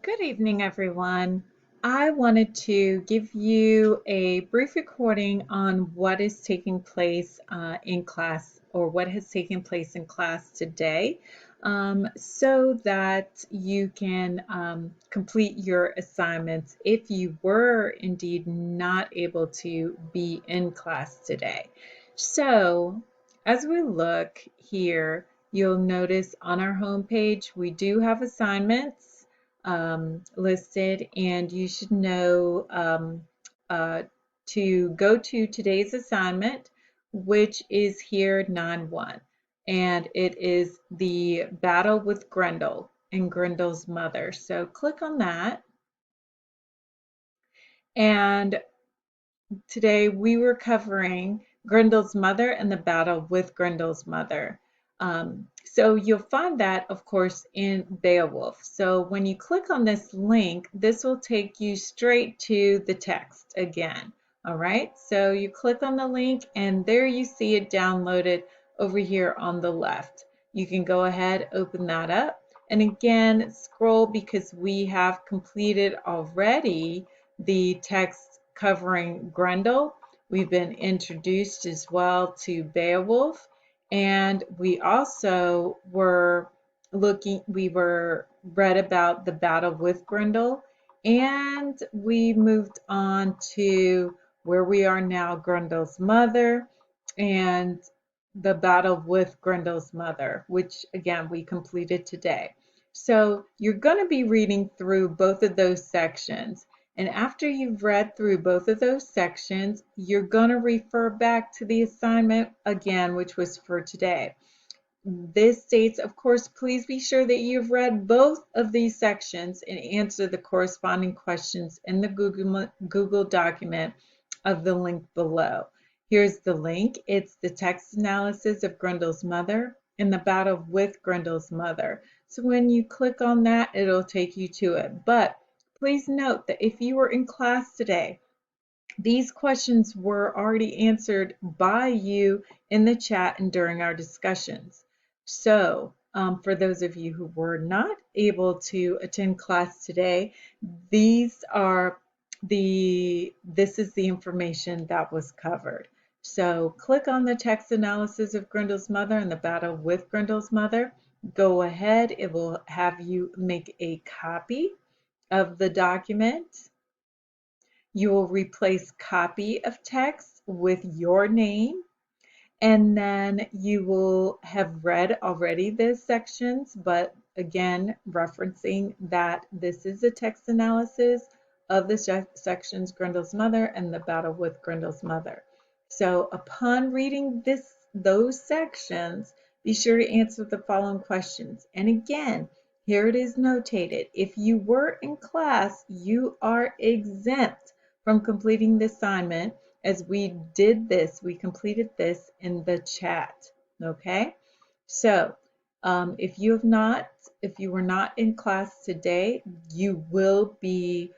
Good evening, everyone. I wanted to give you a brief recording on what is taking place in class or what has taken place in class today so that you can complete your assignments if you were indeed not able to be in class today. So, as we look here, you'll notice on our homepage we do have assignments listed, and you should know uh, to go to today's assignment, which is here 9-1, and it is the battle with Grendel and Grendel's mother. So click on that, and today we were covering Grendel's mother and the battle with Grendel's mother. So you'll find that, of course, in Beowulf. So when you click on this link, this will take you straight to the text again. All right, so you click on the link and there you see it downloaded over here on the left. You can go ahead, open that up, and again, scroll because we have completed already the text covering Grendel. We've been introduced as well to Beowulf, and we also we were read about the battle with Grendel, and we moved on to where we are now, Grendel's mother, and the battle with Grendel's mother, which again we completed today. So you're going to be reading through both of those sections. And after you've read through both of those sections, you're going to refer back to the assignment again, which was for today. This states, of course, please be sure that you've read both of these sections and answer the corresponding questions in the Google document of the link below. Here's the link. It's the text analysis of Grendel's mother and the battle with Grendel's mother. So when you click on that, it'll take you to it. But please note that if you were in class today, these questions were already answered by you in the chat and during our discussions. So, for those of you who were not able to attend class today, this is the information that was covered. So click on the text analysis of Grendel's mother and the battle with Grendel's mother. Go ahead, it will have you make a copy of the document. You will replace copy of text with your name, and then you will have read already those sections, but again, referencing that this is a text analysis of the sections Grendel's mother and the battle with Grendel's mother. So upon reading those sections, be sure to answer the following questions. And again, here it is notated. If you were in class, you are exempt from completing the assignment, as we completed this in the chat. Okay, so if you were not in class today, you will be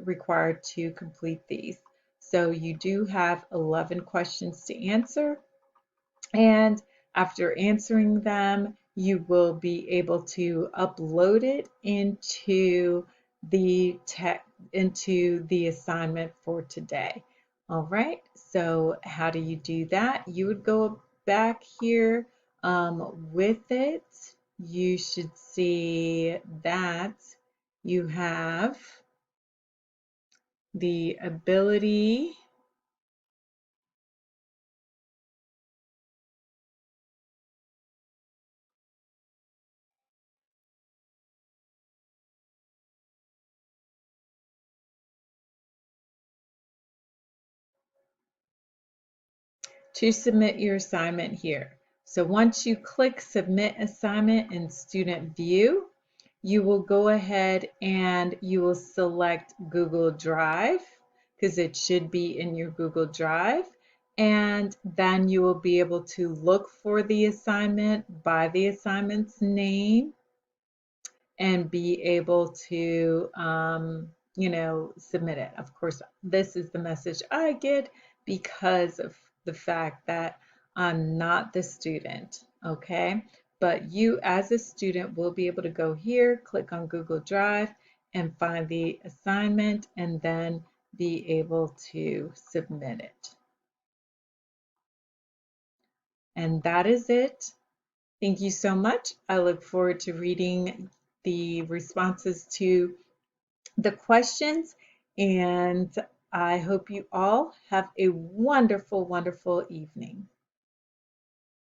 required to complete these. So you do have 11 questions to answer, and after answering them, you will be able to upload it into the assignment for today. All right, so how do you do that? You would go back here with it. You should see that you have the ability to submit your assignment here. So once you click Submit Assignment in Student View, you will go ahead and you will select Google Drive because it should be in your Google Drive. And then you will be able to look for the assignment by the assignment's name and be able to, submit it. Of course, this is the message I get because of the fact that I'm not the student, okay? But you as a student will be able to go here, click on Google Drive, and find the assignment and then be able to submit it. And that is it. Thank you so much. I look forward to reading the responses to the questions, and I hope you all have a wonderful, wonderful evening.